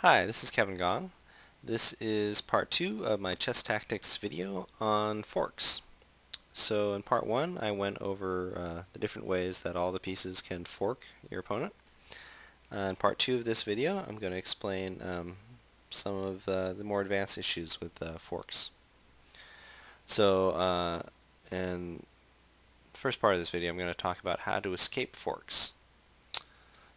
Hi, this is Kevin Gong. This is part 2 of my chess tactics video on forks. So in part 1 I went over the different ways that all the pieces can fork your opponent. In part 2 of this video I'm going to explain some of the more advanced issues with forks. So in the first part of this video I'm going to talk about how to escape forks.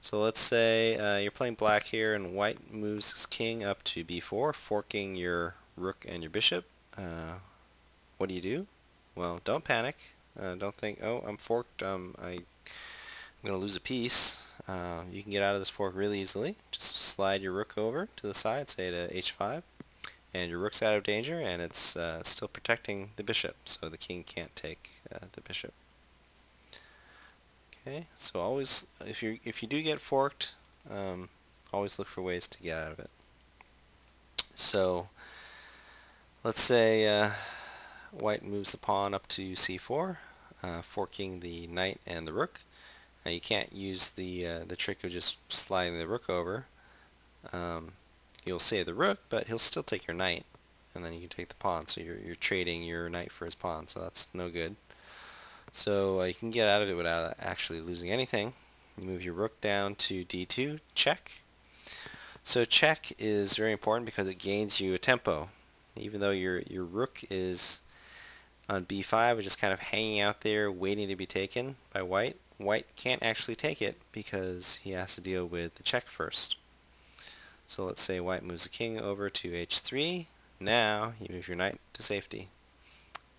So let's say you're playing black here and white moves his king up to b4, forking your rook and your bishop. What do? Well, don't panic. Don't think, oh, I'm forked, I'm going to lose a piece. You can get out of this fork really easily. Just slide your rook over to the side, say to h5, and your rook's out of danger, and it's still protecting the bishop, so the king can't take the bishop. Okay, so always, if you do get forked, always look for ways to get out of it. So let's say white moves the pawn up to c4, forking the knight and the rook. Now you can't use the trick of just sliding the rook over. You'll save the rook, but he'll still take your knight, and then you can take the pawn. So you're trading your knight for his pawn, so that's no good. So you can get out of it without actually losing anything. You move your rook down to d2, check. So check is very important because it gains you a tempo. Even though your rook is on b5, it's just kind of hanging out there waiting to be taken by white. White can't actually take it because he has to deal with the check first. So let's say white moves the king over to h3. Now you move your knight to safety,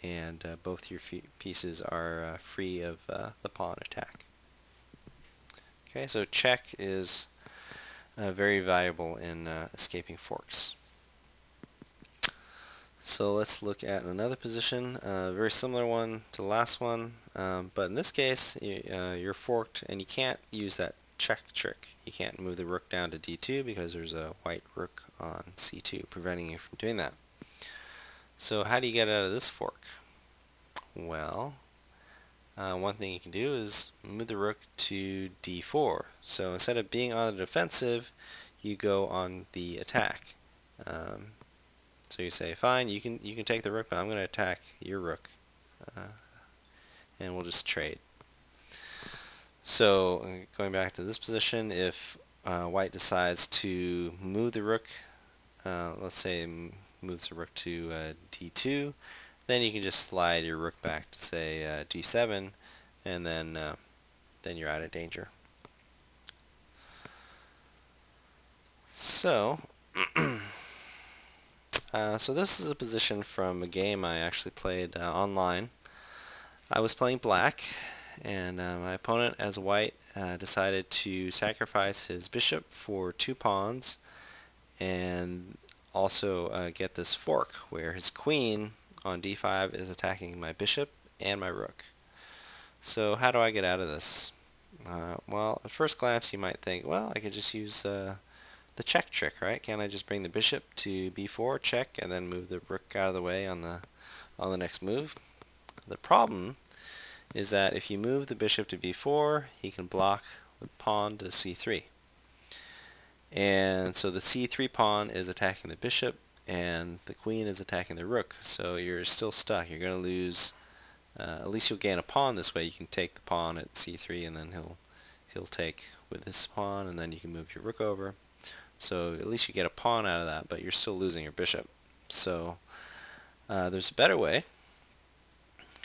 and both your pieces are free of the pawn attack. Okay, so check is very valuable in escaping forks. So let's look at another position, very similar one to the last one, but in this case you're forked and you can't use that check trick. You can't move the rook down to d2 because there's a white rook on c2 preventing you from doing that. So how do you get out of this fork? Well, one thing you can do is move the rook to d4. So instead of being on the defensive, you go on the attack. So you say, fine, you can take the rook, but I'm going to attack your rook, and we'll just trade. So going back to this position, if white decides to move the rook, let's say moves the rook to d2, then you can just slide your rook back to say d7, and then you're out of danger. So. So this is a position from a game I actually played online. I was playing black, and my opponent, as white, decided to sacrifice his bishop for 2 pawns and also get this fork where his queen on d5 is attacking my bishop and my rook. So how do I get out of this? Well, at first glance you might think, well, I could just use the check trick, right? Can't I just bring the bishop to b4, check, and then move the rook out of the way on the next move? The problem is that if you move the bishop to b4, he can block with pawn to c3. And so the c3 pawn is attacking the bishop, and the queen is attacking the rook. So you're still stuck. You're going to lose. At least you'll gain a pawn this way. You can take the pawn at c3, and then he'll take with this pawn, and then you can move your rook over. So at least you get a pawn out of that, but you're still losing your bishop. So there's a better way.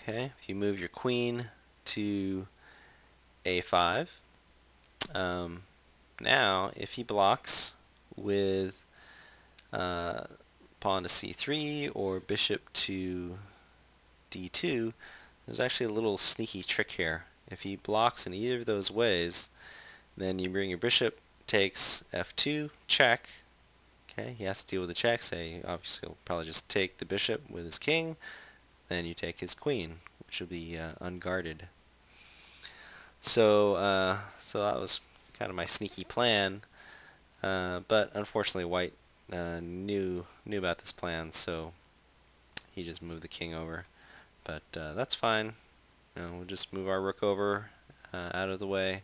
Okay, if you move your queen to a5, now if he blocks with pawn to c3 or bishop to d2, there's actually a little sneaky trick here. If he blocks in either of those ways, then you bring your bishop, takes f2, check. Okay, he has to deal with the check. Say, obviously, he'll probably just take the bishop with his king. Then you take his queen, which will be unguarded. So that was kind of my sneaky plan. But unfortunately, white knew about this plan, so he just moved the king over. But that's fine. We'll just move our rook over out of the way,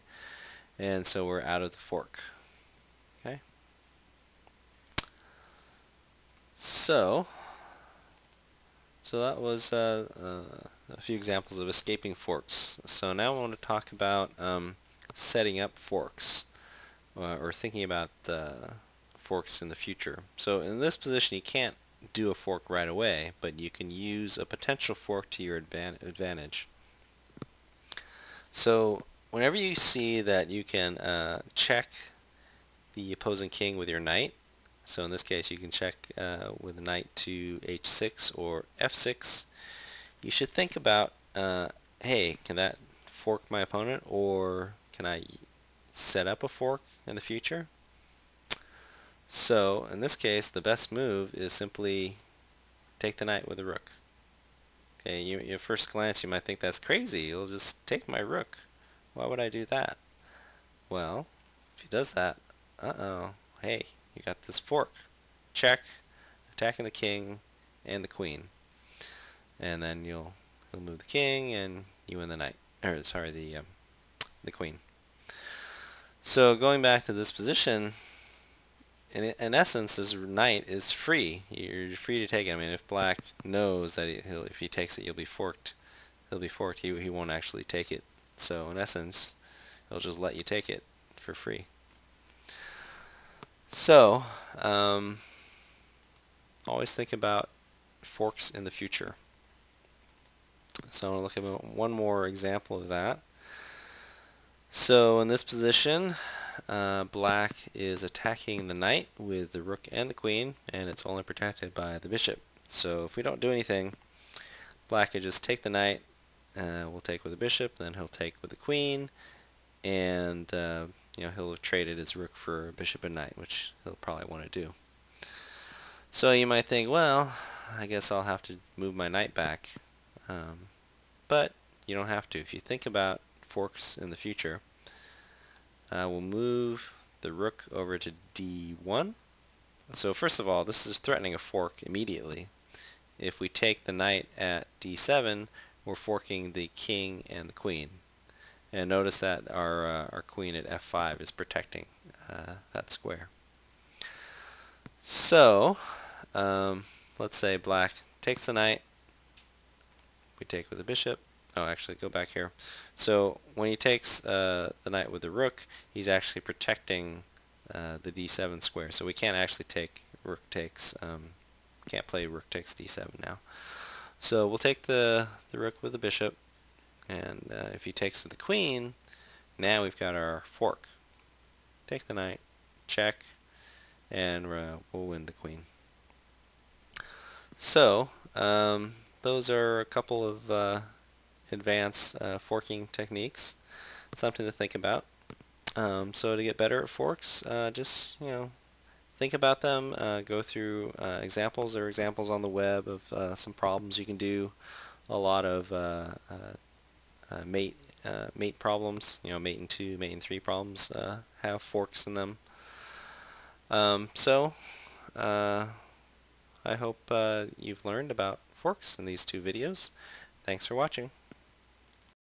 and so we're out of the fork. Okay. So that was a few examples of escaping forks. So now I want to talk about setting up forks, or thinking about forks in the future. So in this position, you can't do a fork right away, but you can use a potential fork to your advantage. So whenever you see that you can check the opposing king with your knight, so in this case you can check with the knight to h6 or f6, you should think about, hey, can that fork my opponent, or can I set up a fork in the future? So in this case, the best move is simply take the knight with the rook. Okay, at first glance you might think that's crazy. You'll just take my rook. Why would I do that? Well, if he does that, hey, you got this fork. Check, attacking the king and the queen, and then he'll move the king and you win the knight. Or sorry, the queen. So going back to this position, in essence, this knight is free. You're free to take it. I mean, if black knows that if he takes it, you'll be forked. He'll be forked. He won't actually take it. So in essence, he'll just let you take it for free. So always think about forks in the future. So I'll look at one more example of that. So in this position, black is attacking the knight with the rook and the queen, and it's only protected by the bishop. So if we don't do anything, black can just take the knight, we'll take with the bishop, then he'll take with the queen, and he'll have traded his rook for bishop and knight, which he'll probably want to do. So you might think, well, I guess I'll have to move my knight back. But you don't have to. If you think about forks in the future, we'll move the rook over to d1. So first of all, this is threatening a fork immediately. If we take the knight at d7, we're forking the king and the queen. And notice that our queen at f5 is protecting that square. So let's say black takes the knight, we take with the bishop. Oh, actually, go back here. So when he takes the knight with the rook, he's actually protecting the d7 square. So we can't actually take rook takes, can't play rook takes d7 now. So we'll take the rook with the bishop, and if he takes the queen, now we've got our fork. Take the knight, check, and we'll win the queen. So those are a couple of advanced forking techniques. Something to think about. So to get better at forks, just think about them. Go through examples. There are examples on the web of some problems you can do. A lot of mate problems. Mate and 2, mate and 3 problems have forks in them. So I hope you've learned about forks in these 2 videos. Thanks for watching.